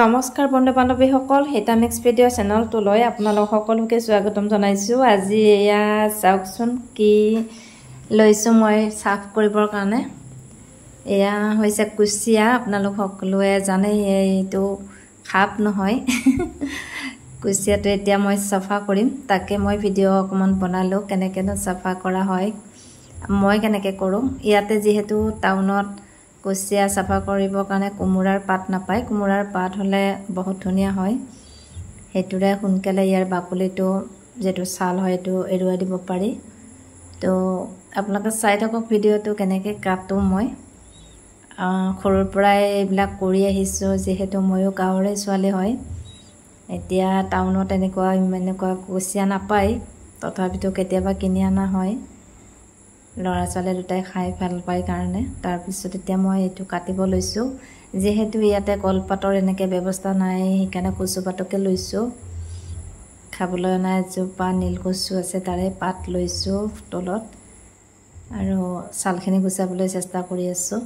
নমস্কাৰ বন্ধু বান্ধৱীসকল হিটামিক্স ভিডিঅ' চেনেলটোলৈ আপোনালোক সকলোকে স্বাগতম জনাইছোঁ। আজি এয়া চাওকচোন কি লৈছোঁ মই সাফ কৰিবৰ কাৰণে। এয়া হৈছে কুচিয়া। আপোনালোক সকলোৱে জানে এইটো সাপ নহয় কুচিয়াটো এতিয়া মই চাফা কৰিম, তাকে মই ভিডিঅ' অকণমান বনালোঁ কেনেকৈনো চাফা কৰা হয়, মই কেনেকৈ কৰোঁ। ইয়াতে যিহেতু টাউনত কুচিয়া চাফা কৰিবৰ কাৰণে কোমোৰাৰ পাত নাপায়, কোমোৰাৰ পাত হ'লে বহুত ধুনীয়া হয়, সেইটোৰে সোনকালে ইয়াৰ বাকলিটো যিটো ছাল হয় এইটো এৰুৱাই দিব পাৰি। তো আপোনালোকে চাই থাকক ভিডিঅ'টো কেনেকৈ কাটো। মই সৰুৰ পৰাই এইবিলাক কৰি আহিছোঁ, যিহেতু ময়ো গাঁৱৰে ছোৱালী হয়। এতিয়া টাউনত এনেকুৱা কুচিয়া নাপায়, তথাপিতো কেতিয়াবা কিনি অনা হয়, ল'ৰা ছোৱালী দুটাই খাই ভাল পায় কাৰণে। তাৰপিছত এতিয়া মই এইটো কাটিব লৈছোঁ, যিহেতু ইয়াতে কলপাতৰ এনেকৈ ব্যৱস্থা নাই, সেইকাৰণে কচু পাতকে লৈছোঁ। খাবলৈ অনা এজোপা নীলকচু আছে, তাৰে পাত লৈছোঁ তলত, আৰু ছালখিনি গুচাবলৈ চেষ্টা কৰি আছোঁ।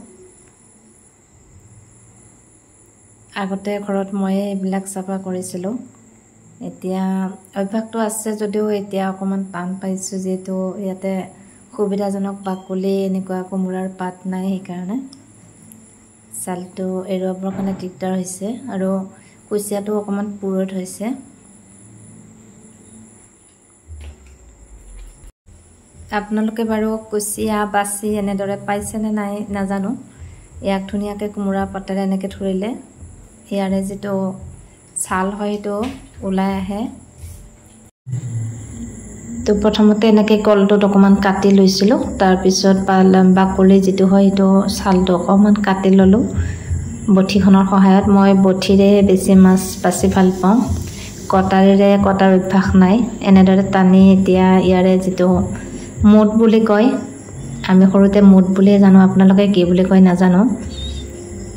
আগতে ঘৰত ময়ে এইবিলাক চাফা কৰিছিলোঁ, এতিয়া অভ্যাসটো আছে যদিও এতিয়া অকণমান টান পাইছোঁ, যিহেতু ইয়াতে সুবিধাজনক বাকলি এনেকুৱা কোমোৰাৰ পাত নাই, সেইকাৰণে ছালটো এৰুৱাবৰ কাৰণে দিগদাৰ হৈছে, আৰু কুচিয়াটো অকণমান পুৰঠ হৈছে। আপোনালোকে বাৰু কুচিয়া বাচি এনেদৰে পাইছেনে নাই নাজানো। ইয়াক ধুনীয়াকৈ কোমোৰা পাতেৰে এনেকৈ ধৰিলে ইয়াৰে যিটো ছাল হয় সেইটো ওলাই আহে। তো প্ৰথমতে এনেকৈ কলটোত অকণমান কাটি লৈছিলোঁ, তাৰপিছত বাকলি যিটো হয় সেইটো ছালটো অকণমান কাটি ল'লোঁ বঠিখনৰ সহায়ত। মই বঠিৰে বেছি মাছ বাছি ভাল পাওঁ, কটাৰীৰে কটাৰ অভ্যাস নাই। এনেদৰে টানি এতিয়া ইয়াৰে যিটো মুঠ বুলি কয়, আমি সৰুতে মুঠ বুলিয়ে জানো, আপোনালোকে কি বুলি কয় নাজানো।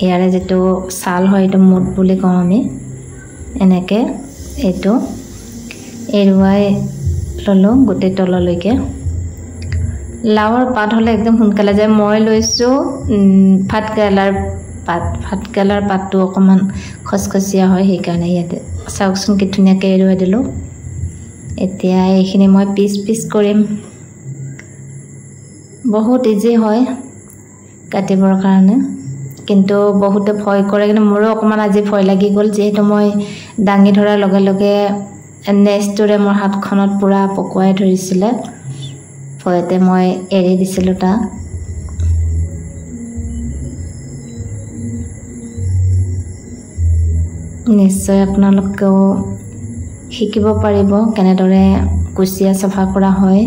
ইয়াৰে যিটো ছাল হয় এইটো মুঠ বুলি কওঁ আমি। এনেকৈ এইটো এৰুৱাই ল'লোঁ গোটেই তললৈকে। লাওৰ পাত হ'লে একদম সোনকালে যায়। মই লৈছোঁ ভাতকেৰেলাৰ পাত, ভাতকেৰেলাৰ পাতটো অকণমান খচখচীয়া হয়, সেইকাৰণে ইয়াতে চাওকচোন কি ধুনীয়াকৈ এৰুৱাই দিলোঁ। এতিয়া এইখিনি মই পিচ পিচ কৰিম, বহুত ইজি হয় কাটিবৰ কাৰণে, কিন্তু বহুতে ভয় কৰে, কিন্তু মোৰো অকণমান আজি ভয় লাগি গ'ল, যিহেতু মই দাঙি ধৰাৰ লগে লগে নেজটোৰে মোৰ হাতখনত পূৰা পকুৱাই ধৰিছিলে, ভয়তে মই এৰি দিছিলোঁ তাক। নিশ্চয় আপোনালোকেও শিকিব পাৰিব কেনেদৰে কুচিয়া চাফা কৰা হয়।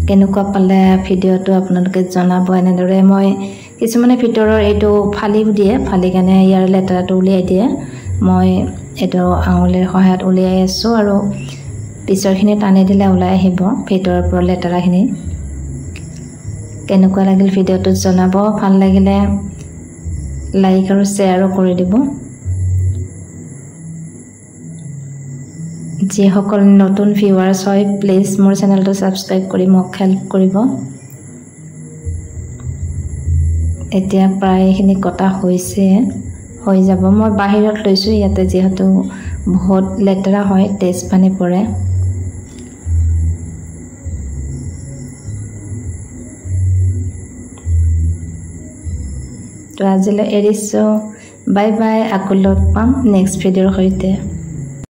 কেনেকুৱা পালে ভিডিঅ'টো আপোনালোকে জনাব। এনেদৰে মই কিছুমানে ভিতৰৰ এইটো ফালিও দিয়ে, ফালি কেনে ইয়াৰ লেতেৰাটো উলিয়াই দিয়ে। মই এইটো আঙুলিৰ সহায়ত উলিয়াই আছোঁ, আৰু পিছৰখিনি টানি দিলে ওলাই আহিব ভিতৰৰ পৰা লেতেৰাখিনি। কেনেকুৱা লাগিল ভিডিঅ'টো জনাব, ভাল লাগিলে লাইক আৰু শ্বেয়াৰো কৰি দিব। যিসকল নতুন ভিউৱাৰ্ছ হয় প্লিজ মোৰ চেনেলটো ছাবস্ক্ৰাইব কৰি মোক হেল্প কৰিব। এতিয়া প্ৰায়খিনি কটা হৈছে, হৈ যাব। মই বাহিৰত লৈছোঁ, ইয়াতে যিহেতু বহুত লেতেৰা হয়, তেজ পানী পৰে। তো আজিলৈ এৰিছোঁ, বাই বাই। আকৌ লগ পাম নেক্সট ভিডিঅ'ৰ সৈতে।